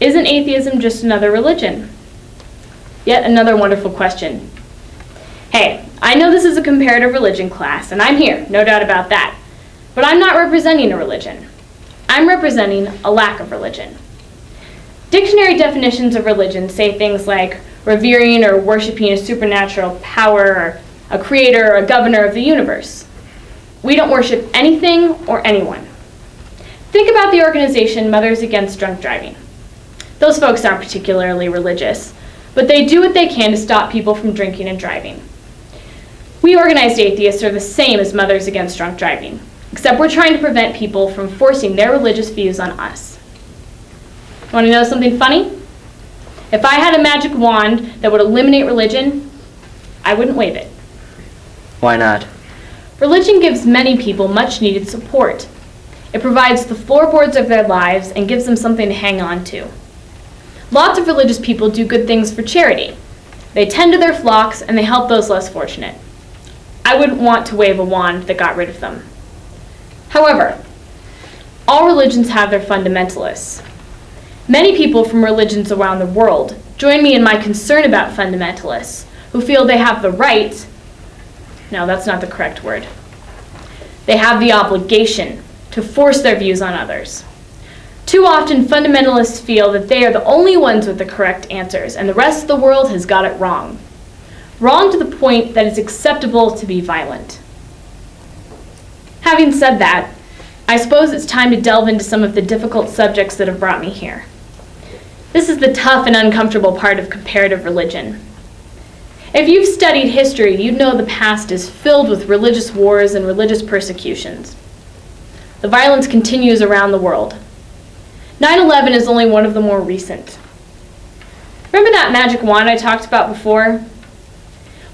Isn't atheism just another religion? Yet another wonderful question. Hey, I know this is a comparative religion class, and I'm here, no doubt about that. But I'm not representing a religion. I'm representing a lack of religion. Dictionary definitions of religion say things like revering or worshiping a supernatural power or a creator or a governor of the universe. We don't worship anything or anyone. Think about the organization Mothers Against Drunk Driving. Those folks aren't particularly religious, but they do what they can to stop people from drinking and driving. We organized atheists are the same as Mothers Against Drunk Driving, except we're trying to prevent people from forcing their religious views on us. Want to know something funny? If I had a magic wand that would eliminate religion, I wouldn't wave it. Why not? Religion gives many people much needed support. It provides the floorboards of their lives and gives them something to hang on to. Lots of religious people do good things for charity. They tend to their flocks and they help those less fortunate. I wouldn't want to wave a wand that got rid of them. However, all religions have their fundamentalists. Many people from religions around the world join me in my concern about fundamentalists who feel they have the right, no, that's not the correct word, they have the obligation to force their views on others. Too often, fundamentalists feel that they are the only ones with the correct answers and the rest of the world has got it wrong. Wrong to the point that it's acceptable to be violent. Having said that, I suppose it's time to delve into some of the difficult subjects that have brought me here. This is the tough and uncomfortable part of comparative religion. If you've studied history, you'd know the past is filled with religious wars and religious persecutions. The violence continues around the world. 9/11 is only one of the more recent. Remember that magic wand I talked about before?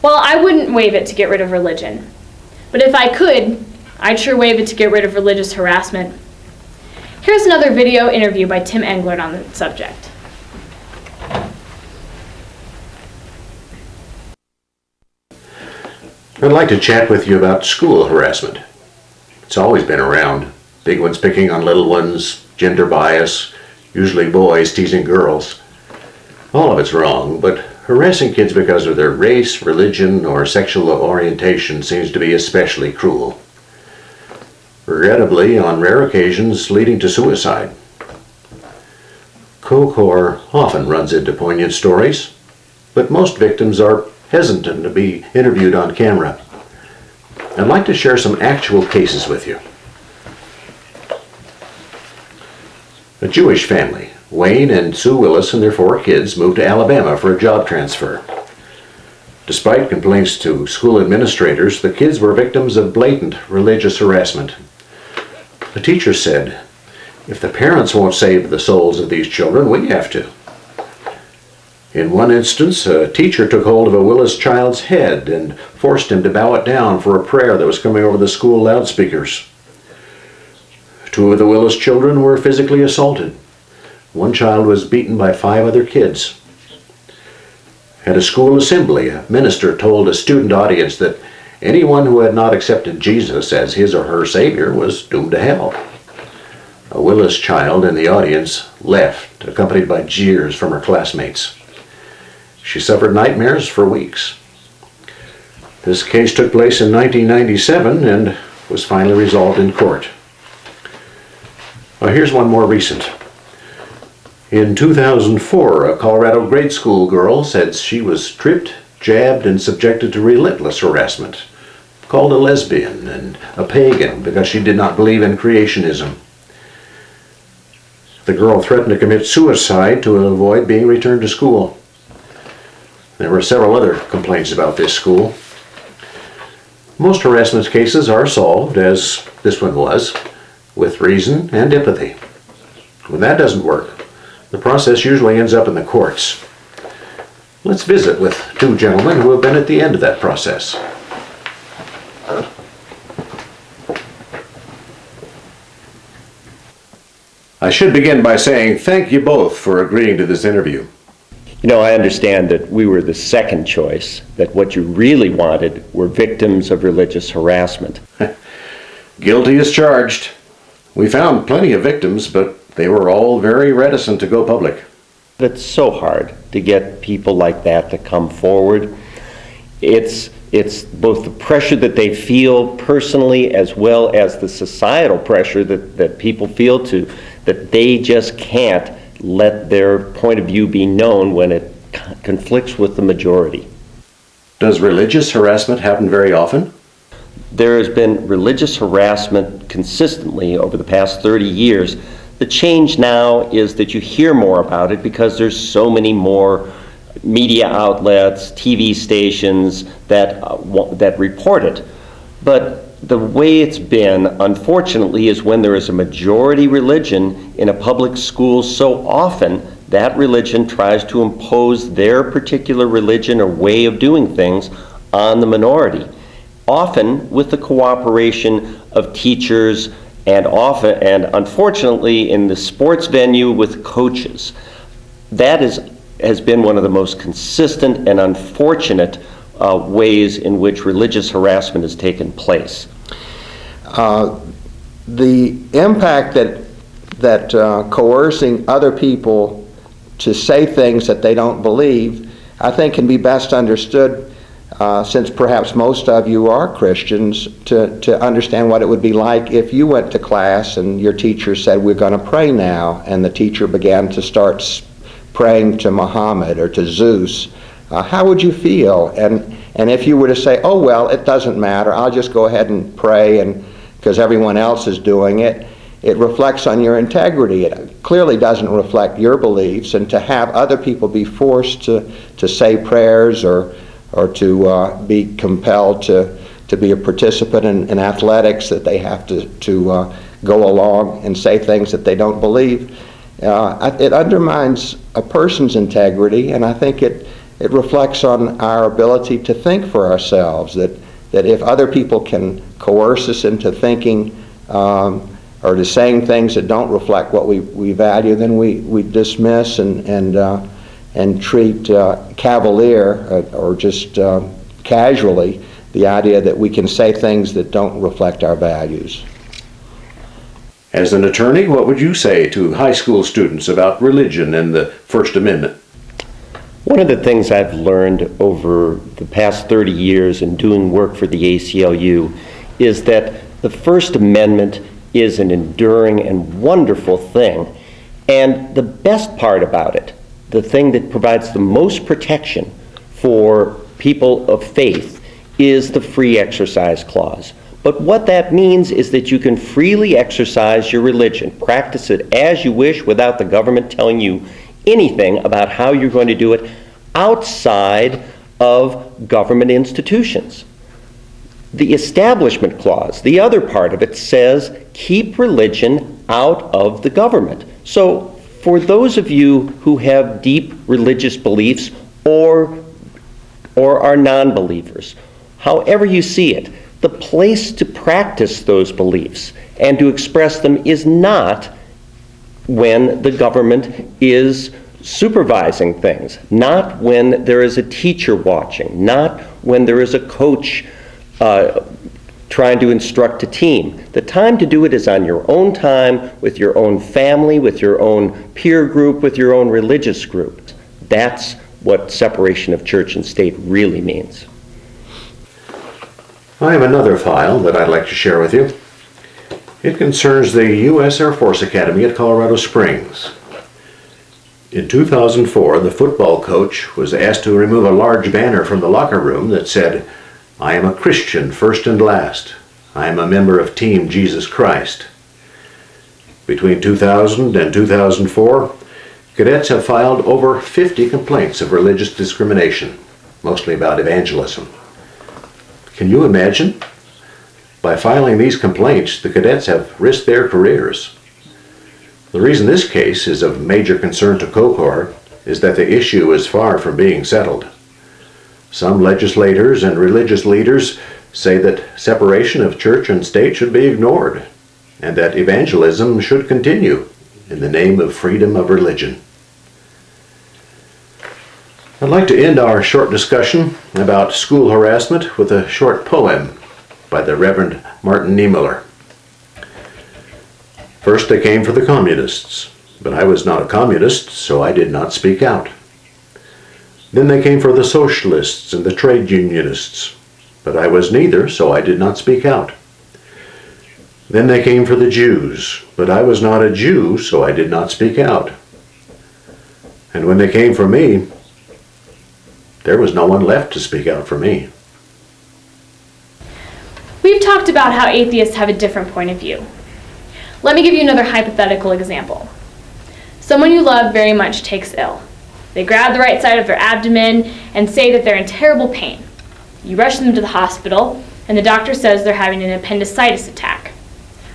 Well, I wouldn't wave it to get rid of religion. But if I could, I'd sure wave it to get rid of religious harassment. Here's another video interview by Tim Englert on the subject. I'd like to chat with you about school harassment. It's always been around. Big ones picking on little ones, gender bias, usually boys teasing girls. All of it's wrong, but harassing kids because of their race, religion, or sexual orientation seems to be especially cruel. Regrettably, on rare occasions, leading to suicide. COCORE often runs into poignant stories, but most victims are hesitant to be interviewed on camera. I'd like to share some actual cases with you. A Jewish family, Wayne and Sue Willis and their 4 kids, moved to Alabama for a job transfer. Despite complaints to school administrators, the kids were victims of blatant religious harassment. The teacher said, "If the parents won't save the souls of these children, we have to." In one instance, a teacher took hold of a Willis child's head and forced him to bow it down for a prayer that was coming over the school loudspeakers. 2 of the Willis children were physically assaulted. One child was beaten by 5 other kids. At a school assembly, a minister told a student audience that anyone who had not accepted Jesus as his or her Savior was doomed to hell. A Willis child in the audience left, accompanied by jeers from her classmates. She suffered nightmares for weeks. This case took place in 1997 and was finally resolved in court. Here's one more recent. In 2004, a Colorado grade school girl said she was tripped, jabbed, and subjected to relentless harassment, called a lesbian and a pagan because she did not believe in creationism. The girl threatened to commit suicide to avoid being returned to school. There were several other complaints about this school. Most harassment cases are solved, as this one was, with reason and empathy. When that doesn't work, the process usually ends up in the courts. Let's visit with 2 gentlemen who have been at the end of that process. I should begin by saying thank you both for agreeing to this interview. You know, I understand that we were the second choice, that what you really wanted were victims of religious harassment. Guilty as charged. We found plenty of victims, but they were all very reticent to go public. It's so hard to get people like that to come forward. It's both the pressure that they feel personally as well as the societal pressure that people feel that they just can't let their point of view be known when it conflicts with the majority. Does religious harassment happen very often? There has been religious harassment consistently over the past 30 years. The change now is that you hear more about it because there's so many more media outlets, TV stations that report it. But the way it's been, unfortunately, is when there is a majority religion in a public school, so often that religion tries to impose their particular religion or way of doing things on the minority, often with the cooperation of teachers and unfortunately in the sports venue with coaches. That has been one of the most consistent and unfortunate ways in which religious harassment has taken place. The impact that coercing other people to say things that they don't believe, I think can be best understood, since perhaps most of you are Christians, to understand what it would be like if you went to class and your teacher said, "We're going to pray now," and the teacher began to start praying to Muhammad or to Zeus. How would you feel? And if you were to say, "Oh well, it doesn't matter, I'll just go ahead and pray and because everyone else is doing it," it reflects on your integrity. It clearly doesn't reflect your beliefs, and to have other people be forced to say prayers or to be compelled to be a participant in athletics, that they have to go along and say things that they don't believe, it undermines a person's integrity, and I think it reflects on our ability to think for ourselves, that if other people can coerce us into thinking or to saying things that don't reflect what we value, then we dismiss and treat cavalier or just casually the idea that we can say things that don't reflect our values. As an attorney, what would you say to high school students about religion and the First Amendment? One of the things I've learned over the past 30 years in doing work for the ACLU is that the First Amendment is an enduring and wonderful thing. And the best part about it, the thing that provides the most protection for people of faith, is the free exercise clause. But what that means is that you can freely exercise your religion, practice it as you wish without the government telling you anything about how you're going to do it outside of government institutions. The Establishment Clause, the other part of it, says keep religion out of the government. So for those of you who have deep religious beliefs or are non-believers, however you see it, the place to practice those beliefs and to express them is not when the government is supervising things, not when there is a teacher watching, not when there is a coach trying to instruct a team. The time to do it is on your own time, with your own family, with your own peer group, with your own religious group. That's what separation of church and state really means. I have another file that I'd like to share with you. It concerns the U.S. Air Force Academy at Colorado Springs. In 2004, the football coach was asked to remove a large banner from the locker room that said, "I am a Christian first and last. I am a member of Team Jesus Christ." Between 2000 and 2004, cadets have filed over 50 complaints of religious discrimination, mostly about evangelism. Can you imagine? By filing these complaints, the cadets have risked their careers. The reason this case is of major concern to COCORE is that the issue is far from being settled. Some legislators and religious leaders say that separation of church and state should be ignored, and that evangelism should continue in the name of freedom of religion. I'd like to end our short discussion about school harassment with a short poem by the Reverend Martin Niemöller. First they came for the communists, but I was not a communist, so I did not speak out. Then they came for the socialists and the trade unionists, but I was neither, so I did not speak out. Then they came for the Jews, but I was not a Jew, so I did not speak out. And when they came for me, there was no one left to speak out for me. We've talked about how atheists have a different point of view. Let me give you another hypothetical example. Someone you love very much takes ill. They grab the right side of their abdomen and say that they're in terrible pain. You rush them to the hospital, and the doctor says they're having an appendicitis attack.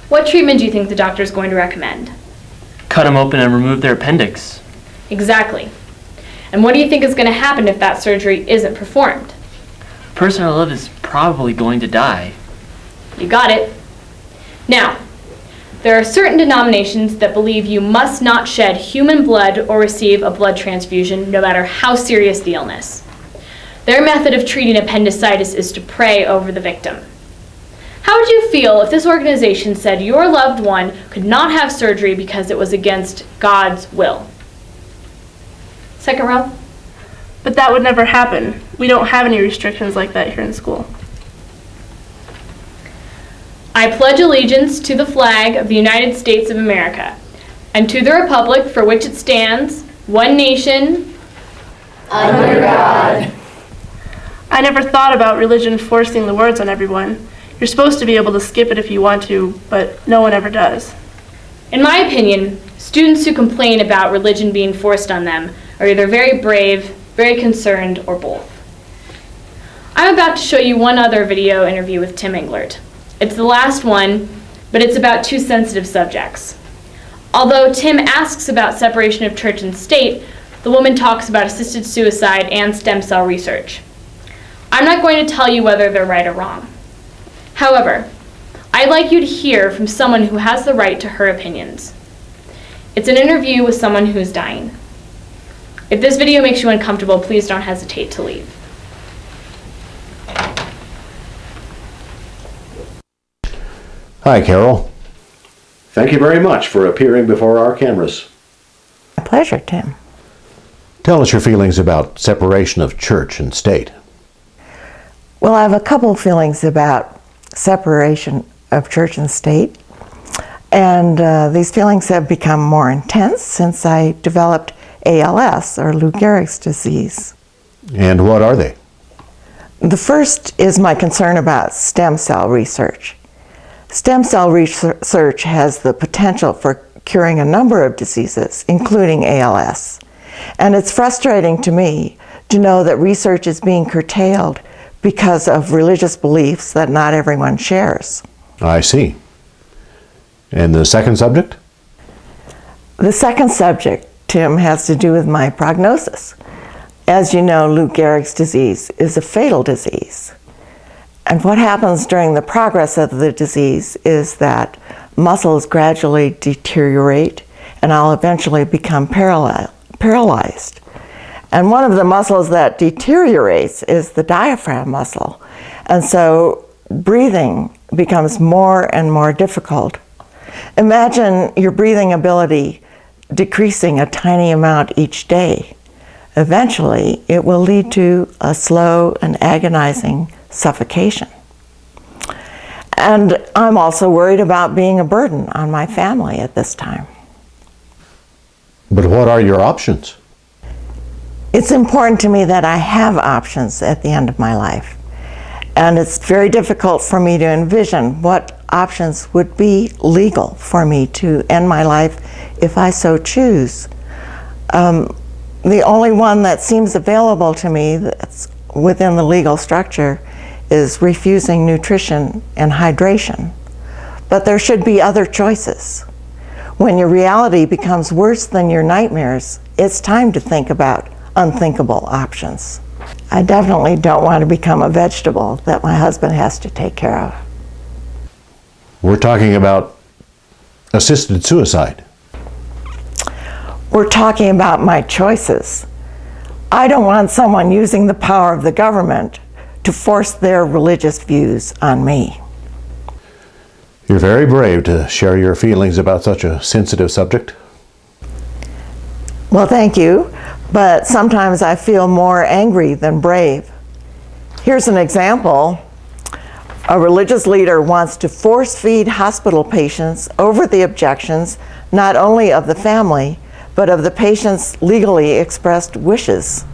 What treatment do you think the doctor is going to recommend? Cut them open and remove their appendix. Exactly. And what do you think is going to happen if that surgery isn't performed? The person I love is probably going to die. You got it. Now, there are certain denominations that believe you must not shed human blood or receive a blood transfusion, no matter how serious the illness. Their method of treating appendicitis is to pray over the victim. How would you feel if this organization said your loved one could not have surgery because it was against God's will? Second row. But that would never happen. We don't have any restrictions like that here in school. I pledge allegiance to the flag of the United States of America and to the republic for which it stands, one nation, under God. I never thought about religion forcing the words on everyone. You're supposed to be able to skip it if you want to, but no one ever does. In my opinion, students who complain about religion being forced on them are either very brave, very concerned, or both. I'm about to show you one other video interview with Tim Englert. It's the last one, but it's about two sensitive subjects. Although Tim asks about separation of church and state, the woman talks about assisted suicide and stem cell research. I'm not going to tell you whether they're right or wrong. However, I'd like you to hear from someone who has the right to her opinions. It's an interview with someone who is dying. If this video makes you uncomfortable, please don't hesitate to leave. Hi, Carol. Thank you very much for appearing before our cameras. My pleasure, Tim. Tell us your feelings about separation of church and state. Well, I have a couple feelings about separation of church and state. And these feelings have become more intense since I developed ALS, or Lou Gehrig's disease. And what are they? The first is my concern about stem cell research. Stem cell research has the potential for curing a number of diseases, including ALS. And it's frustrating to me to know that research is being curtailed because of religious beliefs that not everyone shares. I see. And the second subject? The second subject, Tim, has to do with my prognosis. As you know, Lou Gehrig's disease is a fatal disease. And what happens during the progress of the disease is that muscles gradually deteriorate, and I'll eventually become paralyzed. And one of the muscles that deteriorates is the diaphragm muscle. And so breathing becomes more and more difficult. Imagine your breathing ability decreasing a tiny amount each day. Eventually, it will lead to a slow and agonizing suffocation. And I'm also worried about being a burden on my family at this time. But what are your options? It's important to me that I have options at the end of my life. And it's very difficult for me to envision what options would be legal for me to end my life if I so choose. The only one that seems available to me that's within the legal structure is refusing nutrition and hydration. But there should be other choices. When your reality becomes worse than your nightmares, it's time to think about unthinkable options. I definitely don't want to become a vegetable that my husband has to take care of. We're talking about assisted suicide. We're talking about my choices. I don't want someone using the power of the government to force their religious views on me. You're very brave to share your feelings about such a sensitive subject. Well, thank you, but sometimes I feel more angry than brave. Here's an example. A religious leader wants to force feed hospital patients over the objections not only of the family, but of the patient's legally expressed wishes.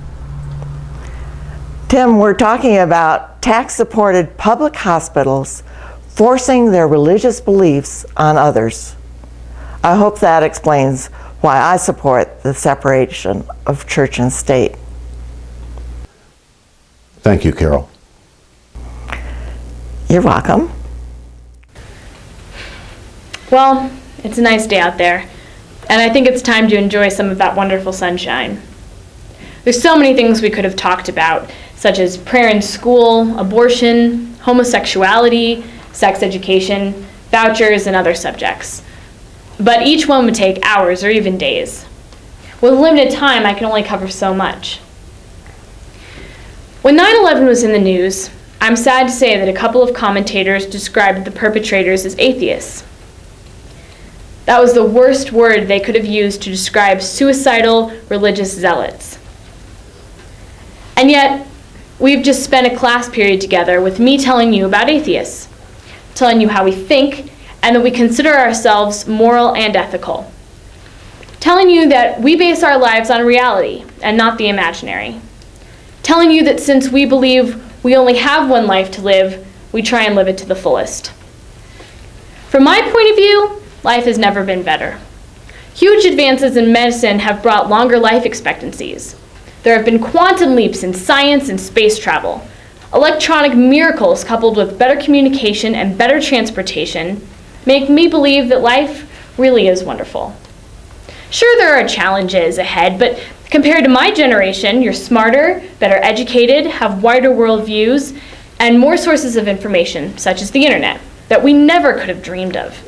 Tim, we're talking about tax-supported public hospitals forcing their religious beliefs on others. I hope that explains why I support the separation of church and state. Thank you, Carol. You're welcome. Well, it's a nice day out there, and I think it's time to enjoy some of that wonderful sunshine. There's so many things we could have talked about, such as prayer in school, abortion, homosexuality, sex education, vouchers, and other subjects. But each one would take hours or even days. With limited time, I can only cover so much. When 9/11 was in the news, I'm sad to say that a couple of commentators described the perpetrators as atheists. That was the worst word they could have used to describe suicidal religious zealots. And yet, we've just spent a class period together with me telling you about atheists, telling you how we think, and that we consider ourselves moral and ethical. Telling you that we base our lives on reality and not the imaginary. Telling you that since we believe we only have one life to live, we try and live it to the fullest. From my point of view, life has never been better. Huge advances in medicine have brought longer life expectancies. There have been quantum leaps in science and space travel. Electronic miracles coupled with better communication and better transportation make me believe that life really is wonderful. Sure, there are challenges ahead, but compared to my generation, you're smarter, better educated, have wider worldviews, and more sources of information, such as the internet, that we never could have dreamed of.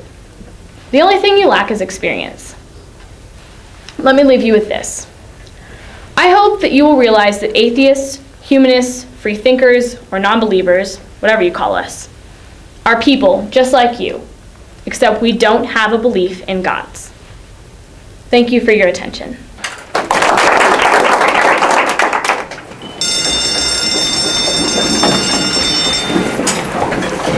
The only thing you lack is experience. Let me leave you with this. I hope that you will realize that atheists, humanists, free thinkers, or non-believers, whatever you call us, are people just like you, except we don't have a belief in gods. Thank you for your attention.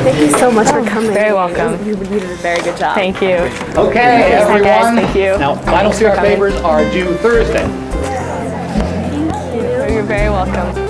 Thank you so much for coming. Very welcome. You did a very good job. Thank you. Okay, everyone. Guys, thank you. Now, final year papers are due Thursday. You're very welcome.